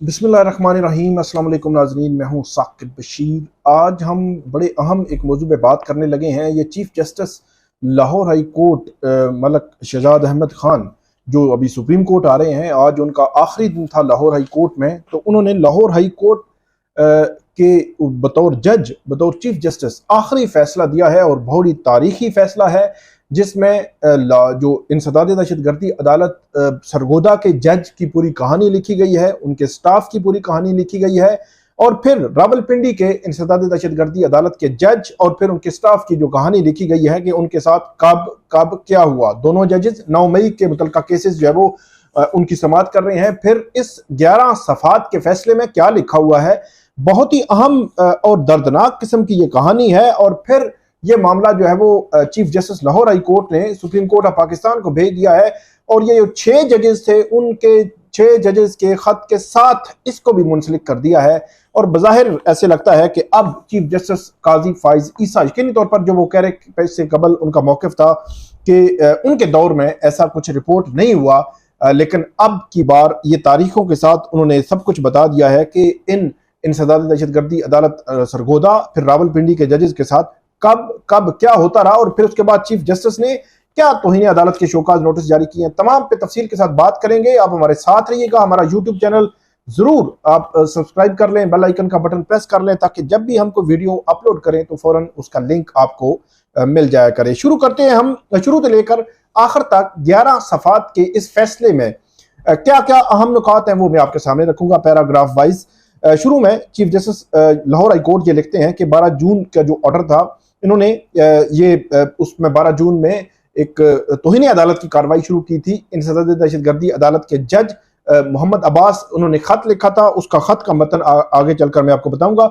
बिस्मिल्लाहिर्रहमानिर्रहीम। अस्सलाम वालेकुम नाज़रीन, मैं हूँ साकिब बशीर। आज हम बड़े अहम एक मौजू पे बात करने लगे हैं। ये chief justice Lahore high court Malik Shahzad Ahmad Khan जो अभी सुप्रीम कोर्ट आ रहे हैं, आज उनका आखिरी दिन था लाहौर हाई कोर्ट में। तो उन्होंने लाहौर हाई कोर्ट के बतौर जज, बतौर चीफ जस्टिस आखिरी फैसला दिया है और बहुत ही तारीखी फैसला है, जिसमें जो इंसदाद दहशतगर्दी अदालत सरगोदा के जज की पूरी कहानी लिखी गई है, उनके स्टाफ की पूरी कहानी लिखी गई है, और फिर रावलपिंडी के इंसदाद दहशतगर्दी अदालत के जज और फिर उनके स्टाफ की जो कहानी लिखी गई है कि उनके साथ कब कब क्या हुआ। दोनों जजेस 9 मई के मुतल्लिका केसेस जो है वो उनकी समाअत कर रहे हैं। फिर इस 11 सफ़ात के फैसले में क्या लिखा हुआ है, बहुत ही अहम और दर्दनाक किस्म की ये कहानी है। और फिर ये मामला जो है वो chief justice Lahore high court ने सुप्रीम कोर्ट ऑफ पाकिस्तान को भेज दिया है, और ये जो 6 जजेस थे उनके 6 जजेस के खत के साथ इसको भी मुंसलिक कर दिया है। और बज़ाहिर ऐसे लगता है कि अब चीफ जस्टिस काजी फाइज ईसा, यकीनी तौर पर जो वो कह रहे इससे कबल उनका मौक़िफ़ था कि उनके दौर में ऐसा कुछ रिपोर्ट नहीं हुआ, लेकिन अब की बार ये तारीखों के साथ उन्होंने सब कुछ बता दिया है कि इन इंसदाद दहशतगर्दी अदालत सरगोदा फिर रावलपिंडी के जजेस के साथ कब कब क्या होता रहा, और फिर उसके बाद चीफ जस्टिस ने क्या तौहीन अदालत के शोकाज नोटिस जारी किए हैं। तमाम पे तफसील के साथ बात करेंगे। आप हमारे साथ रहिएगा। हमारा यूट्यूब चैनल जरूर आप सब्सक्राइब कर लें, बेल आइकन का बटन प्रेस कर लें, ताकि जब भी हमको वीडियो अपलोड करें तो फौरन उसका लिंक आपको मिल जाया करे। शुरू करते हैं हम शुरू से लेकर आखिर तक 11 सफ़ात के इस फैसले में क्या क्या अहम नुकात हैं वो मैं आपके सामने रखूंगा पैराग्राफ वाइज। शुरू में chief justice Lahore high court ये लिखते हैं कि 12 जून का जो ऑर्डर था, इन्होंने ये उसमें 12 जून में एक तौहीन अदालत की कार्रवाई शुरू की थी। इंसदाद दहशतगर्दी अदालत के जज मोहम्मद अब्बास, उन्होंने खत लिखा था। उसका खत का मतन आगे चलकर मैं आपको बताऊंगा।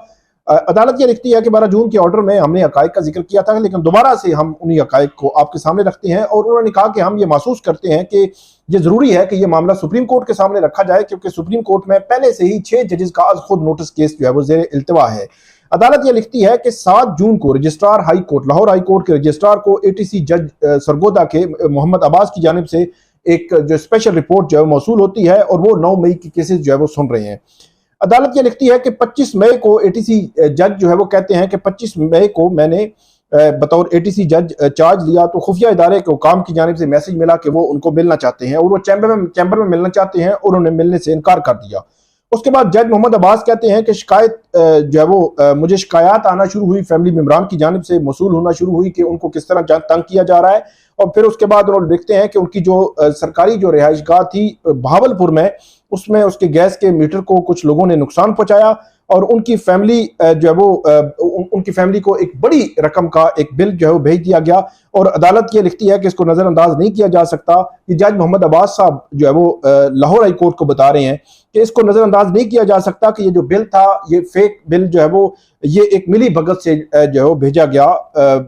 अदालत ये लिखती है कि 12 जून के ऑर्डर में हमने हकायक का जिक्र किया था, लेकिन दोबारा से हम उन्हीं हकायक को आपके सामने रखते हैं। और उन्होंने कहा कि हम ये महसूस करते हैं कि ये जरूरी है कि ये मामला सुप्रीम कोर्ट के सामने रखा जाए, क्योंकि सुप्रीम कोर्ट में पहले से ही 6 जजेस का आज खुद नोटिस केस जो है वो जेर इल्तिवा है। अदालत यह लिखती है कि 7 जून को registrar high court, Lahore high court के रजिस्ट्रार को एटीसी जज सरगोदा के मोहम्मद अब्बास की जानिब से एक जो स्पेशल रिपोर्ट जो है मौसूल होती है, और वो 9 मई की केसेस जो है वो सुन रहे हैं। अदालत यह लिखती है कि 25 मई को एटीसी जज जो है वो कहते हैं कि 25 मई को मैंने बतौर एटीसी जज चार्ज लिया, तो खुफिया इदारे को काम की जानिब से मैसेज मिला कि वो उनको मिलना चाहते हैं, और वो चैम्बर में मिलना चाहते हैं, और उन्होंने मिलने से इनकार कर दिया। उसके बाद जज मोहम्मद अब्बास कहते हैं कि शिकायत जो है वो मुझे शिकायत आना शुरू हुई, फैमिली मेम्बरान की जानिब से मौसूल होना शुरू हुई कि उनको किस तरह तंग किया जा रहा है। और फिर उसके बाद उन्होंने देखते हैं कि उनकी जो सरकारी जो रिहाइशगाह थी बहावलपुर में, उसमें उसके गैस के मीटर को कुछ लोगों ने नुकसान पहुंचाया, और उनकी फैमिली जो है वो उनकी फैमिली को एक बड़ी रकम का एक बिल जो है वो भेज दिया गया। और अदालत ये लिखती है कि इसको नज़रअंदाज नहीं किया जा सकता। कि जज मोहम्मद अब्बास साहब जो है वो लाहौर हाई कोर्ट को बता रहे हैं कि इसको नज़रअंदाज नहीं किया जा सकता कि ये जो बिल था, ये फेक बिल जो है वो ये एक मिली भगत से जो है वो भेजा गया,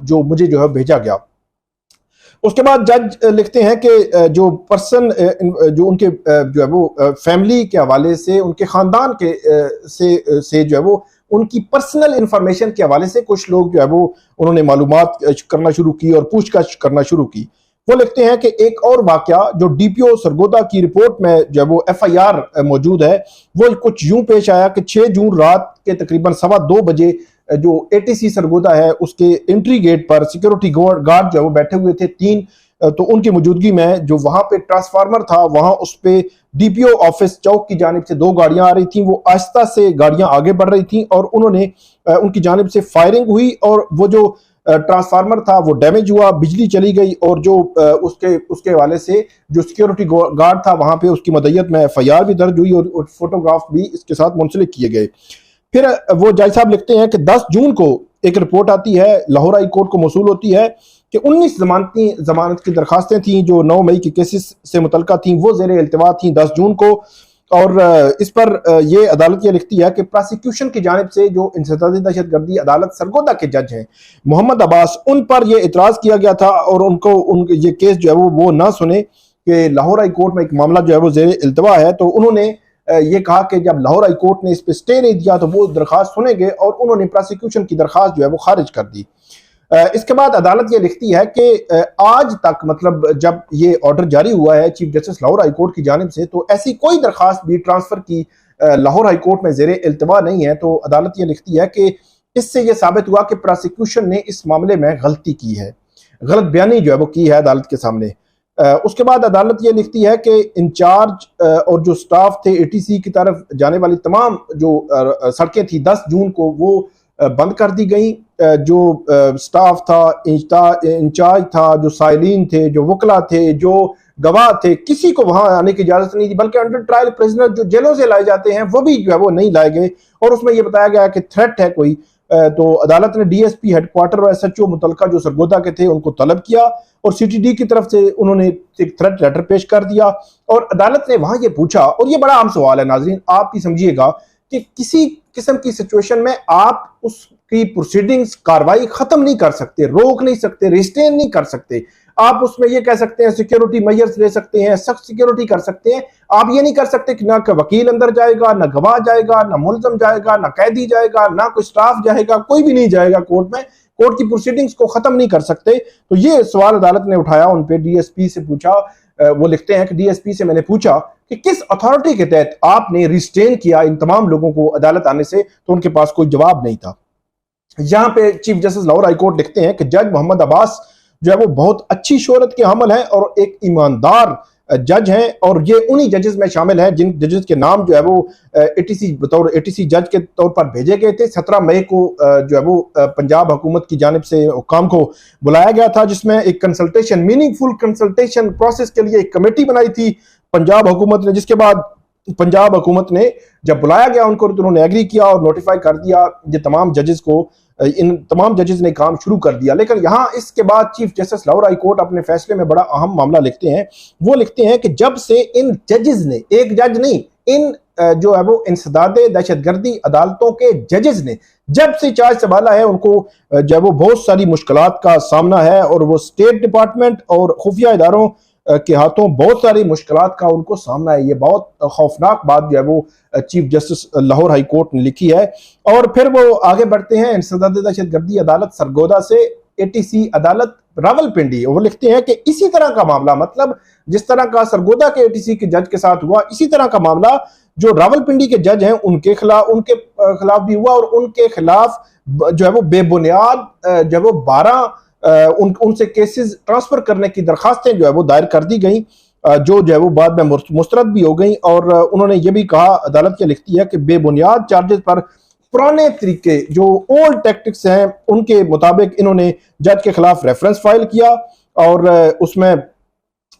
जो मुझे जो है भेजा गया। उसके बाद जज लिखते हैं कि जो पर्सन जो उनके जो है वो फैमिली के हवाले से, उनके खानदान के से जो है वो उनकी पर्सनल इंफॉर्मेशन के हवाले से कुछ लोग जो है वो उन्होंने मालूमात करना शुरू की और पूछताछ करना शुरू की। वो लिखते हैं कि एक और वाकया जो डीपीओ सरगोदा की रिपोर्ट में जो है वो एफआईआर मौजूद है, वो कुछ यूं पेश आया कि 6 जून रात के तकरीबन 2:15 बजे जो एटीसी सरगोदा है उसके एंट्री गेट पर सिक्योरिटी गार्ड जो है वो बैठे हुए थे 3, तो उनकी मौजूदगी में जो वहां पे ट्रांसफार्मर था, वहां उस पे डीपीओ ऑफिस चौक की जानिब से 2 गाड़ियां आ रही थी। वो आहिस्ता से गाड़ियां आगे बढ़ रही थी, और उन्होंने उनकी जानिब से फायरिंग हुई, और वो जो ट्रांसफार्मर था वो डैमेज हुआ, बिजली चली गई, और जो उसके हवाले से जो सिक्योरिटी गार्ड था वहां पे उसकी मदयत में एफआईआर भी दर्ज हुई, और फोटोग्राफ भी इसके साथ मुंसलिक किए गए। फिर वो जज साहब लिखते हैं कि 10 जून को एक रिपोर्ट आती है, लाहौर हाई कोर्ट को मौसूल होती है कि 19 जमानत की दरखास्तें थी जो 9 मई के केसेस से मुतल्लिका थी, वो ज़ेर इल्तिवा थी 10 जून को। और इस पर ये अदालत ये लिखती है कि प्रोसिक्यूशन की जानिब से जो इंसदादी दहशतगर्दी अदालत सरगोदा के जज हैं मोहम्मद अब्बास, उन पर यह इतराज़ किया गया था, और उनको ये केस जो है वो ना सुने कि लाहौर हाई कोर्ट में एक मामला जो है वो ज़ेर इल्तिवा है। तो उन्होंने ये कहा कि जब लाहौर हाई कोर्ट ने इस पर स्टे नहीं दिया तो वो दरखास्त सुनेंगे, और उन्होंने प्रोसिक्यूशन की दरखास्त जो है वो खारिज कर दी। इसके बाद अदालत ये लिखती है कि आज तक, मतलब जब ये ऑर्डर जारी हुआ है chief justice Lahore high court की जानिब से, तो ऐसी कोई दरखास्त भी ट्रांसफर की लाहौर हाई कोर्ट में ज़ेर इल्तवा नहीं है, तो अदालत ये लिखती है कि इससे यह साबित हुआ कि प्रोसिक्यूशन ने इस मामले में गलती की है, गलत बयानी जो है वो की है अदालत के सामने। उसके बाद अदालत ये लिखती है कि इंचार्ज और जो स्टाफ थे एटीसी की तरफ जाने वाली तमाम जो सड़कें थी 10 जून को वो बंद कर दी गई। जो स्टाफ था, इंचार्ज था, जो साइलिन थे, जो वकला थे, जो गवाह थे, किसी को वहां आने की इजाजत नहीं थी, बल्कि अंडर ट्रायल प्रिजनर जो जेलों से लाए जाते हैं वो भी जो है वो नहीं लाए गए। और उसमें यह बताया गया कि थ्रेट है कोई, तो अदालत ने डीएसपी हेडक्वार्टर और एसएचओ मुतलका जो सरगोदा के थे उनको तलब किया और सीटीडी की तरफ से उन्होंने एक थ्रेट लेटर पेश कर दिया। और अदालत ने वहां ये पूछा, और ये बड़ा आम सवाल है नाजरीन, आप ही समझिएगा कि किसी किस्म की सिचुएशन में आप उसकी प्रोसीडिंग्स कार्रवाई खत्म नहीं कर सकते, रोक नहीं सकते, रिस्ट्रेन नहीं कर सकते। आप उसमें ये कह सकते हैं सिक्योरिटी मेजर्स ले सकते हैं, सख्त सिक्योरिटी कर सकते हैं। आप ये नहीं कर सकते कि ना वकील अंदर जाएगा, ना गवाह जाएगा, ना मुलजम जाएगा, ना कैदी जाएगा, ना कोई स्टाफ जाएगा, कोई भी नहीं जाएगा कोर्ट में। कोर्ट की प्रोसीडिंग्स को खत्म नहीं कर सकते। तो ये सवाल अदालत ने उठाया, उन पे डीएसपी से पूछा। वो लिखते हैं कि डीएसपी से मैंने पूछा कि किस अथॉरिटी के तहत आपने रिस्ट्रेन किया इन तमाम लोगों को अदालत आने से, तो उनके पास कोई जवाब नहीं था। यहां पे chief justice Lahore high court लिखते हैं कि जज मोहम्मद अब्बास जो है वो बहुत अच्छी शोहरत के हमल है और एक ईमानदार जज हैं, और ये उन्हीं जजेस में शामिल हैं जिन जजेस के नाम जो है वो एटीसी बतौर एटीसी जज के तौर पर भेजे गए थे। 17 मई को जो है वो पंजाब हुकूमत की जानिब से हुकाम को बुलाया गया था, जिसमें एक कंसल्टेशन, मीनिंगफुल कंसल्टेशन प्रोसेस के लिए एक कमेटी बनाई थी पंजाब हुकूमत ने, जिसके बाद पंजाब हुकूमत ने जब बुलाया गया उनको, तो उन्होंने एग्री किया और नोटिफाई कर दिया ये तमाम जजेस को। इन तमाम जजेस ने काम शुरू कर दिया। लेकिन यहाँ इसके बाद chief justice Lahore high court अपने फैसले में बड़ा अहम मामला लिखते हैं। वो लिखते हैं कि जब से इन जजेस ने, एक जज नहीं, इन जो है वो इंसदाद दहशतगर्दी अदालतों के जजेस ने जब से चार्ज संभाला है, उनको जो है वो बहुत सारी मुश्किलात का सामना है, और वो स्टेट डिपार्टमेंट और खुफिया इदारों के हाथों बहुत सारी मुश्किलात का उनको सामना है। ये बहुत खौफनाक बात जो है वो chief justice Lahore high court ने लिखी है। और फिर वो आगे बढ़ते हैं इंसदाद दहशतगर्दी अदालत सरगोदा से एटीसी अदालत रावलपिंडी। वो लिखते हैं कि इसी तरह का मामला, मतलब जिस तरह का सरगोदा के एटीसी के जज के साथ हुआ, इसी तरह का मामला जो रावलपिंडी के जज हैं उनके खिलाफ भी हुआ, और उनके खिलाफ जो है वो बेबुनियाद जो है वो 12 उनसे केसेस ट्रांसफर करने की दरखास्तें जो है वो दायर कर दी गई, जो है वो बाद में मुस्तरद भी हो गई। और उन्होंने ये भी कहा, अदालत क्या लिखती है कि बेबुनियाद चार्जेस पर पुराने तरीके जो ओल्ड टैक्टिक्स हैं उनके मुताबिक इन्होंने जज के खिलाफ रेफरेंस फाइल किया। और उसमें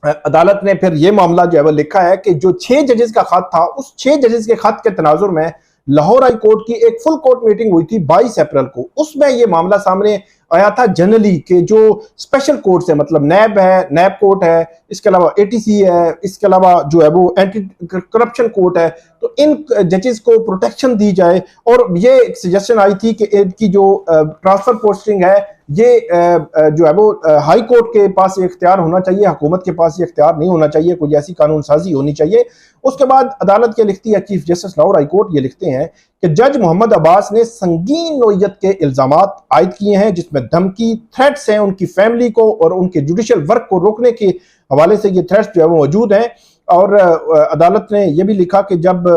अदालत ने फिर ये मामला जो है वो लिखा है कि जो 6 जजेस का खत था, उस 6 जजेस के खत के तनाजुर में लाहौर हाई कोर्ट की एक फुल कोर्ट मीटिंग हुई थी 22 अप्रैल को। उसमें यह मामला सामने आया था जनरली के जो स्पेशल कोर्ट्स है, मतलब नैब है, नैब कोर्ट है, इसके अलावा एटीसी है, इसके अलावा जो है वो एंटी करप्शन कोर्ट है, तो इन जजेस को प्रोटेक्शन दी जाए। और ये एक सजेशन आई थी कि इनकी जो ट्रांसफर पोस्टिंग है ये जो है वो हाई कोर्ट के पास ये इख्तियार होना चाहिए, हुकूमत के पास ये इख्तियार नहीं होना चाहिए, कोई ऐसी कानून साजी होनी चाहिए। उसके बाद अदालत क्या लिखती है, chief justice Lahore high court ये लिखते हैं कि जज मोहम्मद अब्बास ने संगीन नोयत के इल्जामात आयद किए हैं, जिसमें धमकी, थ्रेट्स हैं उनकी फैमिली को और उनके जुडिशियल वर्क को रोकने के हवाले से ये थ्रेट्स जो है वो मौजूद हैं। और अदालत ने यह भी लिखा कि जब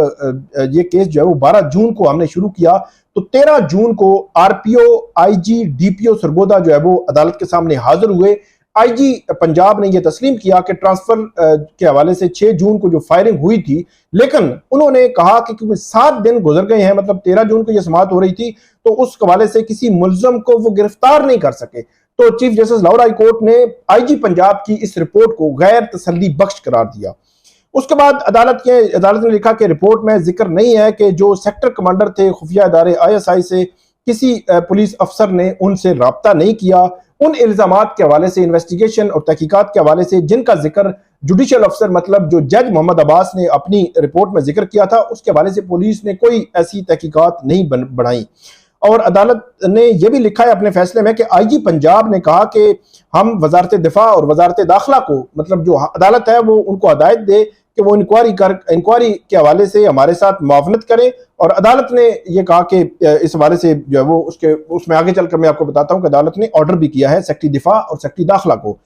ये केस जो है वो 12 जून को हमने शुरू किया, तो 13 जून को आरपीओ, आईजी, डीपीओ सरगोदा जो है वो अदालत के सामने हाजिर हुए। आईजी पंजाब ने यह तस्लीम किया कि ट्रांसफर के हवाले से 6 जून को जो फायरिंग हुई थी, लेकिन उन्होंने कहा कि क्योंकि 7 दिन गुजर गए हैं, मतलब 13 जून को यह समाअत हो रही थी, तो उस हवाले से किसी मुल्जम को वो गिरफ्तार नहीं कर सके। तो chief justice Lahore high court ने आईजी पंजाब की इस रिपोर्ट को गैर तसल्ली बख्श करार दिया। उसके बाद अदालत ने लिखा कि रिपोर्ट में जिक्र नहीं है कि जो सेक्टर कमांडर थे खुफिया इदारे ISI से किसी पुलिस अफसर ने उनसे राब्ता नहीं किया। उन इल्जामात के हवाले से, इन्वेस्टिगेशन और तहकीकात के हवाले से जिनका जिक्र जुडिशियल अफसर मतलब जो जज मोहम्मद अब्बास ने अपनी रिपोर्ट में जिक्र किया था, उसके हवाले से पुलिस ने कोई ऐसी तहकीकात नहीं बनाई। और अदालत ने यह भी लिखा है अपने फैसले में कि आईजी पंजाब ने कहा कि हम वजारत दिफा और वजारत दाखिला को, मतलब जो अदालत है वो उनको हदायत दे कि वो इंक्वायरी के हवाले से हमारे साथ मुआवनत करें। और अदालत ने यह कहा कि इस हवाले से जो है वो उसमें आगे चलकर मैं आपको बताता हूं कि अदालत ने ऑर्डर भी किया है सेक्रेटरी दिफा और सेक्रेटरी दाखिला को।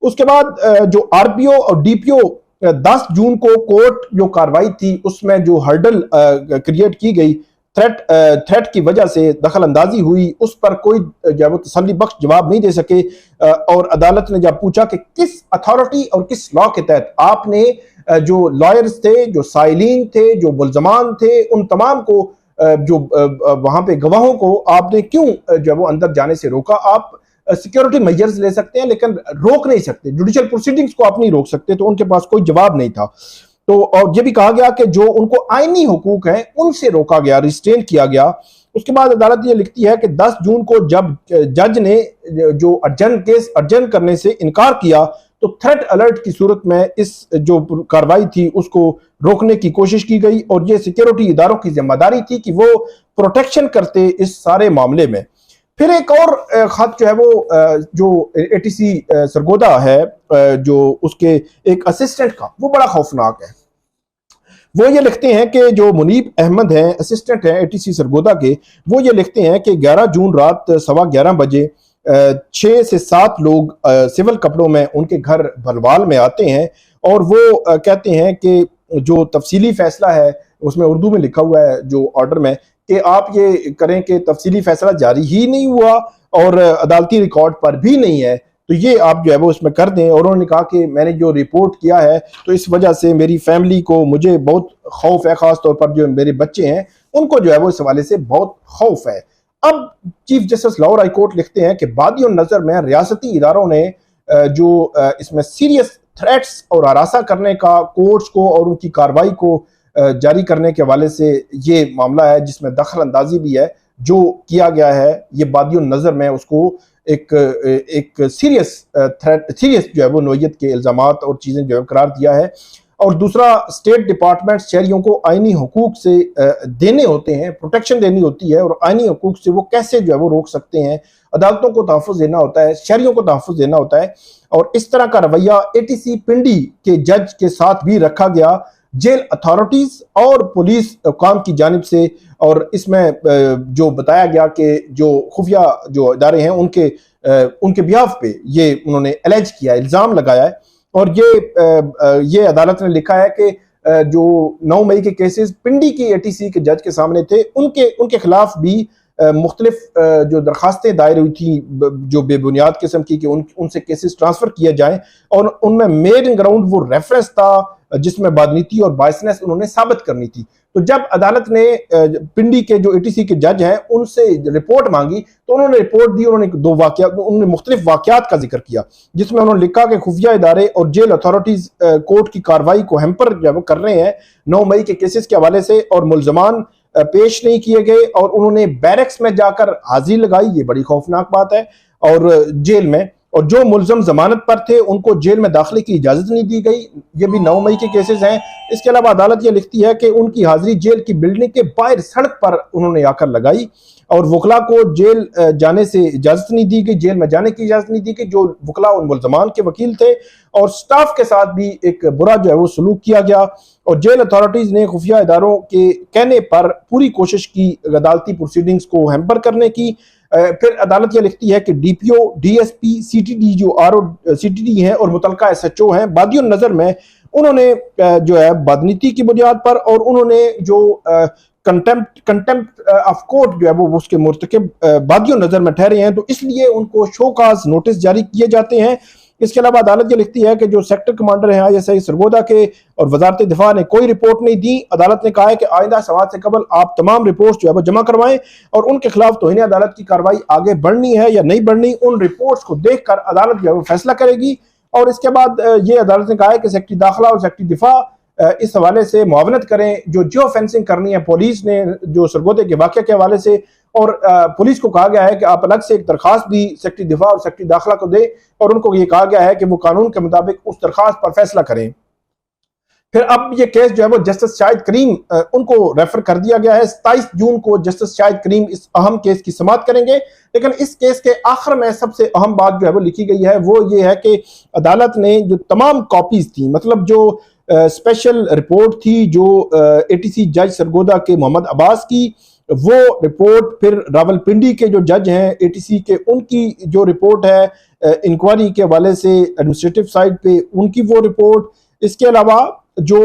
उसके बाद जो आरपीओ और डीपीओ 10 जून को कोर्ट जो कार्रवाई थी उसमें जो हर्डल क्रिएट की गई, थ्रेट की वजह से दखल अंदाजी हुई, उस पर कोई जो वो तसल्ली बख्श जवाब नहीं दे सके। और अदालत ने जब पूछा कि किस अथॉरिटी और किस लॉ के तहत आपने जो लॉयर्स थे, जो साइलिन थे, जो मुल्जमान थे, उन तमाम को जो वहां पे गवाहों को आपने क्यों जो वो अंदर जाने से रोका। आप सिक्योरिटी मेजर्स ले सकते हैं लेकिन रोक नहीं सकते, जुडिशियल प्रोसीडिंग्स को आप नहीं रोक सकते। तो उनके पास कोई जवाब नहीं था। तो और ये भी कहा गया कि जो उनको आईनी हुकूक हैं उनसे रोका गया, रिस्ट्रेन किया गया। उसके बाद अदालत ये लिखती है कि 10 जून को जब जज ने जो केस अर्जन करने से इनकार किया तो थ्रेट अलर्ट की सूरत में इस जो कार्रवाई थी उसको रोकने की कोशिश की गई और ये सिक्योरिटी इदारों की जिम्मेदारी थी कि वो प्रोटेक्शन करते इस सारे मामले में। फिर एक और खत जो है वो जो एटीसी सरगोदा है, जो उसके एक असिस्टेंट का, वो बड़ा खौफनाक है। वो ये लिखते हैं कि जो मुनीब अहमद हैं, असिस्टेंट हैं एटीसी सरगोदा के, वो ये लिखते हैं कि 11 जून रात 11:15 बजे 6 से 7 लोग सिविल कपड़ों में उनके घर भलवाल में आते हैं और वो कहते हैं कि जो तफसीली फैसला है उसमें उर्दू में लिखा हुआ है जो ऑर्डर में कि आप ये करें कि तफसीली फैसला जारी ही नहीं हुआ और अदालती रिकॉर्ड पर भी नहीं है, तो ये आप जो है वो उसमें कर दें। और उन्होंने कहा कि मैंने जो रिपोर्ट किया है तो इस वजह से मेरी फैमिली को, मुझे बहुत खौफ है, खास तौर पर जो मेरे बच्चे हैं उनको जो है वो इस हवाले से बहुत खौफ है। अब chief justice Lahore high court लिखते हैं कि बादियों नजर में रियासती इदारों ने जो इसमें सीरियस थ्रेट्स और हरासा करने का कोर्ट्स को और उनकी कार्रवाई को जारी करने के हवाले से ये मामला है जिसमें दखल अंदाजी भी है जो किया गया है। ये बादियों नजर में उसको एक सीरियस थ्रेट, सीरियस जो है वो नोयत के इल्जामात और चीजें जो है करार दिया है। और दूसरा, स्टेट डिपार्टमेंट शहरियों को आईनी हुकूक से देने होते हैं, प्रोटेक्शन देनी होती है और आईनी हुकूक से वो कैसे जो है वो रोक सकते हैं। अदालतों को तहफ़्फ़ुज़ देना होता है, शहरियों को तहफ़्फ़ुज़ देना होता है। और इस तरह का रवैया एटीसी पिंडी के जज के साथ भी रखा गया, जेल अथॉरिटीज और पुलिस काम की जानिब से। और इसमें जो बताया गया कि जो खुफिया जो इदारे हैं उनके बिहाफ पे ये उन्होंने एलेज किया, इल्ज़ाम लगाया है। और ये अदालत ने लिखा है कि जो 9 मई के केसेस पिंडी की एटीसी के जज के सामने थे उनके खिलाफ भी मुख्तलिफ जो दरखास्तें दायर हुई थी जो बेबुनियाद किस्म की कि उनसे केसेस ट्रांसफर किए जाएं। और उनमें मेड इन ग्राउंड वो रेफरेंस था जिसमें बादनीति और बायसनेस उन्होंने साबित करनी थी। तो जब अदालत ने पिंडी के जो एटीसी के जज हैं उनसे रिपोर्ट मांगी तो उन्होंने रिपोर्ट दी। उन्होंने मुख्तलिफ वाकयात का जिक्र किया जिसमें उन्होंने लिखा कि खुफिया इदारे और जेल अथॉरिटीज कोर्ट की कार्रवाई को हैम्पर कर रहे हैं 9 मई के केसेस के हवाले से, और मुल्जमान पेश नहीं किए गए और उन्होंने बैरक्स में जाकर हाजिरी लगाई। ये बड़ी खौफनाक बात है। और जेल में, और जो मुल्जम जमानत पर थे उनको जेल में दाखिले की इजाजत नहीं दी गई। ये भी 9 मई के केसेस हैं। इसके अलावा अदालत ये लिखती है कि उनकी हाजिरी जेल की बिल्डिंग के बाहर सड़क पर उन्होंने आकर लगाई और वकला को जेल जाने से इजाजत नहीं दी गई, जेल में जाने की इजाजत नहीं दी गई। जो वकला उन मुल्जमान के वकील थे और स्टाफ के साथ भी एक बुरा जो है वो सलूक किया गया। और जेल अथॉरिटीज ने खुफिया इदारों के कहने पर पूरी कोशिश की अदालती प्रोसीडिंग्स को हैम्पर करने की। फिर अदालत यह लिखती है कि डीपीओ, डीएसपी, सीटीडी जो सीटीडी हैं और मुतलका एसएचओ हैं, बादियों नजर में उन्होंने जो है बदनीति की बुनियाद पर और उन्होंने जो कंटेम्प्ट ऑफ कोर्ट जो है वो उसके मुर्तकिब बादियों नजर में ठहरे हैं, तो इसलिए उनको शोकाज नोटिस जारी किए जाते हैं। इसके अलावा अदालत ये लिखती है कि जो सेक्टर कमांडर हैं ISI सरगोदा के और वजारत दिफा ने कोई रिपोर्ट नहीं दी। अदालत ने कहा है कि आइंदा समाअत से कबल आप तमाम रिपोर्ट्स जो है वो जमा करवाएं और उनके खिलाफ तौहीन अदालत की कार्रवाई आगे बढ़नी है या नहीं बढ़नी, उन रिपोर्ट्स को देखकर अदालत जो है वो फैसला करेगी। और इसके बाद ये अदालत ने कहा है कि सेक्रेटरी दाखिला और सेक्रेटरी दिफा इस हवाले से मुआवनत करें। जो जियो फेंसिंग करनी है पुलिस ने जो सरगोदे के वाक़े के हवाले से, और पुलिस को कहा गया है कि आप अलग से एक दरखास्त भी सेक्रेटरी दिफा और सेक्रेटरी दाखिला को दें और उनको ये कहा गया है कि वो कानून के मुताबिक उस दरखास्त पर फैसला करें। फिर अब ये केस जो है वो जस्टिस शाहिद करीम उनको रेफर कर दिया गया है। 27 जून को जस्टिस शाहिद करीम इस अहम केस की समाअत करेंगे। लेकिन इस केस के आखिर में सबसे अहम बात जो है वो लिखी गई है वो ये है कि अदालत ने जो तमाम कॉपीज थी, मतलब जो स्पेशल रिपोर्ट थी जो एटीसी जज सरगोदा के मोहम्मद अब्बास की, वो रिपोर्ट फिर रावलपिंडी के जो जज हैं एटीसी के, उनकी जो रिपोर्ट है इंक्वायरी के हवाले से एडमिनिस्ट्रेटिव साइड पे, उनकी वो रिपोर्ट, इसके अलावा जो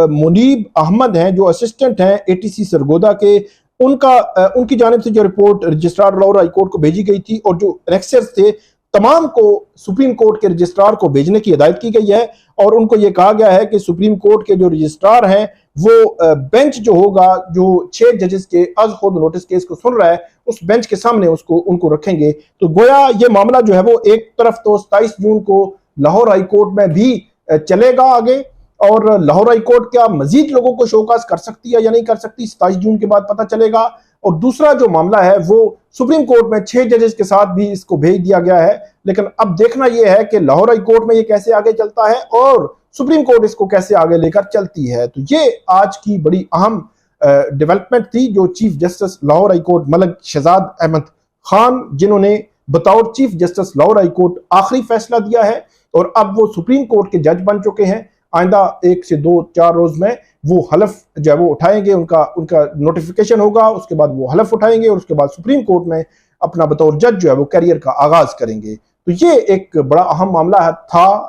मुनीब अहमद हैं, जो असिस्टेंट हैं एटीसी सरगोदा के, उनकी जानिब से जो report registrar Lahore high court को भेजी गई थी और जो एनेक्सर्स थे तमाम को सुप्रीम कोर्ट के रजिस्ट्रार को भेजने की हिदायत की गई है। और उनको यह कहा गया है कि सुप्रीम कोर्ट के जो रजिस्ट्रार हैं वो बेंच जो होगा, जो 6 जजेस के अज खुद नोटिस केस को सुन रहा है, उस बेंच के सामने उनको रखेंगे। तो गोया ये मामला जो है वो एक तरफ तो 27 जून को लाहौर हाई कोर्ट में भी चलेगा आगे, और लाहौर हाई कोर्ट क्या मजीद लोगों को शोकास कर सकती है या नहीं कर सकती, 27 जून के बाद पता चलेगा। और दूसरा जो मामला है वो सुप्रीम कोर्ट में 6 जजेस के साथ भी इसको भेज दिया गया है, लेकिन अब देखना यह है कि लाहौर हाई कोर्ट में ये कैसे आगे चलता है और सुप्रीम कोर्ट इसको कैसे आगे लेकर चलती है। तो ये आज की बड़ी अहम डेवलपमेंट थी, जो chief justice Lahore high court Malik Shahzad Ahmad Khan, जिन्होंने बतौर chief justice Lahore high court आखिरी फैसला दिया है और अब वो सुप्रीम कोर्ट के जज बन चुके हैं। आइंदा 1 से 2-4 रोज में वो हलफ जो है वो उठाएंगे, उनका नोटिफिकेशन होगा, उसके बाद वो हलफ उठाएंगे और उसके बाद सुप्रीम कोर्ट में अपना बतौर जज जो है वो करियर का आगाज करेंगे। तो ये एक बड़ा अहम मामला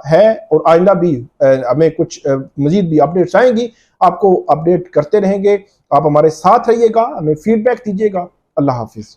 है और आइंदा भी हमें कुछ मजीद भी अपडेट्स आएंगी, आपको अपडेट करते रहेंगे। आप हमारे साथ रहिएगा, हमें फीडबैक दीजिएगा। अल्लाह हाफिज।